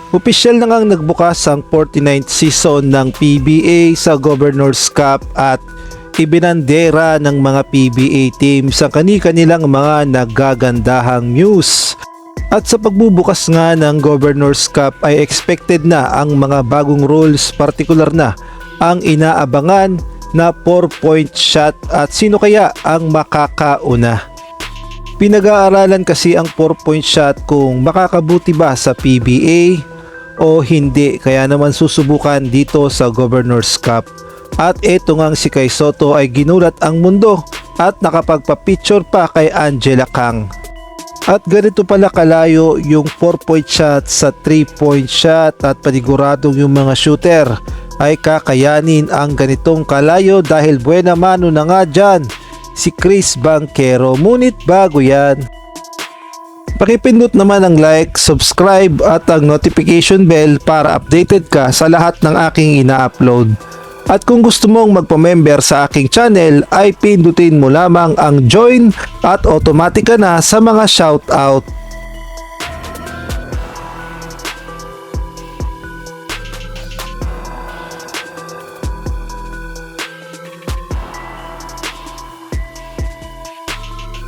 Opisyal na ngang nagbukas ang 49th season ng PBA sa Governors Cup at ibinandera ng mga PBA teams ang kani-kanilang mga nagagandahang news. At sa pagbubukas nga ng Governors Cup ay expected na ang mga bagong rules, partikular na ang inaabangan na 4-point shot at sino kaya ang makakauna. Pinag-aaralan kasi ang 4-point shot kung makakabuti ba sa PBA o hindi, kaya naman susubukan dito sa Governors Cup. At eto ngang si Kai Sotto ay ginulat ang mundo at nakapagpa-picture pa kay Angela Kang. At ganito pala kalayo yung 4-point shot sa 3-point shot at paniguradong yung mga shooter ay kakayanin ang ganitong kalayo dahil buena mano na nga dyan si Chris Banchero. Ngunit bago yan, pakipindot naman ang like, subscribe at ang notification bell para updated ka sa lahat ng aking ina-upload. At kung gusto mong magpa-member sa aking channel ay pindutin mo lamang ang join at automatic ka na sa mga shoutout.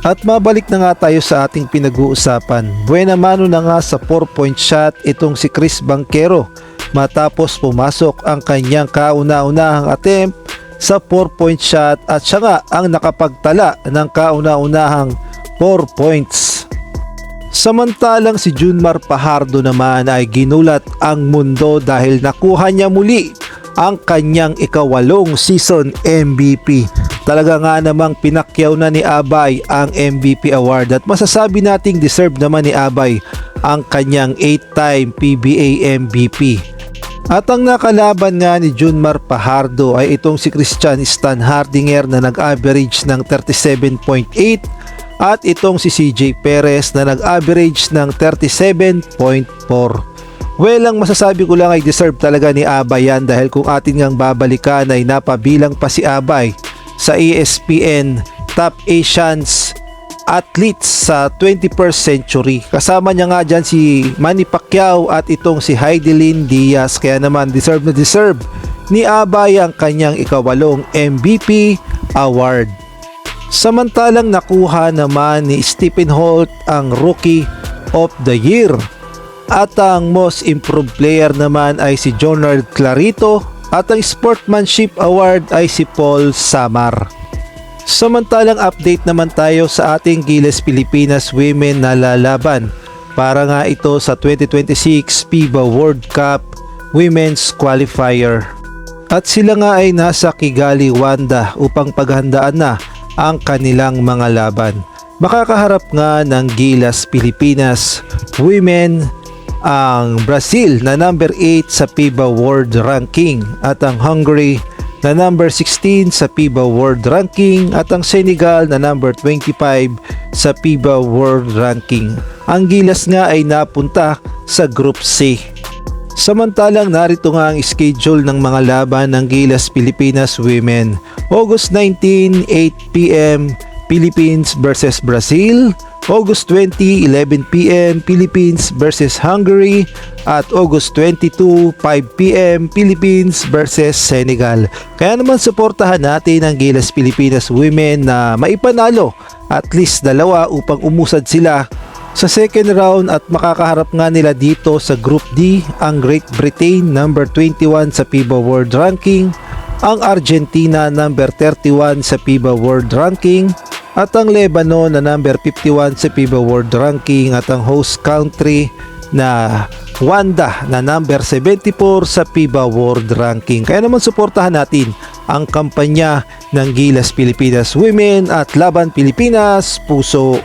At mabalik na nga tayo sa ating pinag-uusapan. Buena mano na nga sa 4-point shot itong si Chris Banchero matapos pumasok ang kanyang kauna-unahang attempt sa 4-point shot at siya nga ang nakapagtala ng kauna-unahang 4 points. Samantalang si Junmar Fajardo naman ay ginulat ang mundo dahil nakuha niya muli ang kanyang ika-8 season MVP. Talaga nga namang pinakyaw na ni Abay ang MVP award at masasabi nating deserve naman ni Abay ang kanyang 8-time PBA MVP. At ang nakalaban nga ni Junmar Fajardo ay itong si Christian Stan Hardinger na nag-average ng 37.8 at itong si CJ Perez na nag-average ng 37.4. Well, ang masasabi ko lang ay deserve talaga ni Abay yan dahil kung atin ngang babalikan ay napabilang pa si Abay sa ESPN Top Asians Athletes sa 21st century. Kasama niya nga dyan si Manny Pacquiao at itong si Heidelin Diaz. Kaya naman deserve na deserve ni Abay ang kanyang ika-8 MVP award. Samantalang nakuha naman ni Stephen Holt ang Rookie of the Year. At ang Most Improved Player naman ay si Jonard Clarito at ang Sportsmanship Award ay si Paul Samar. Samantalang update naman tayo sa ating Gilas Pilipinas Women na lalaban para nga ito sa 2026 FIBA World Cup Women's Qualifier. At sila nga ay nasa Kigali, Rwanda upang paghandaan na ang kanilang mga laban. Makakaharap nga ng Gilas Pilipinas Women ang Brazil na number 8 sa FIBA World Ranking at ang Hungary na number 16 sa FIBA World Ranking at ang Senegal na number 25 sa FIBA World Ranking. Ang Gilas nga ay napunta sa Group C. Samantalang narito nga ang schedule ng mga laban ng Gilas Pilipinas Women. August 19, 8 p.m. Philippines versus Brazil. August 20, 11 p.m. Philippines versus Hungary at August 22, 5 p.m. Philippines versus Senegal. Kaya naman suportahan natin ang Gilas Pilipinas Women na maipanalo at least dalawa upang umusad sila sa second round at makakaharap nga nila dito sa Group D ang Great Britain number 21 sa FIBA World Ranking, ang Argentina number 31 sa FIBA World Ranking, at ang Lebanon na number 51 sa FIBA World Ranking at ang host country na Rwanda na number 74 sa FIBA World Ranking. Kaya naman suportahan natin ang kampanya ng Gilas Pilipinas Women at Laban Pilipinas, Puso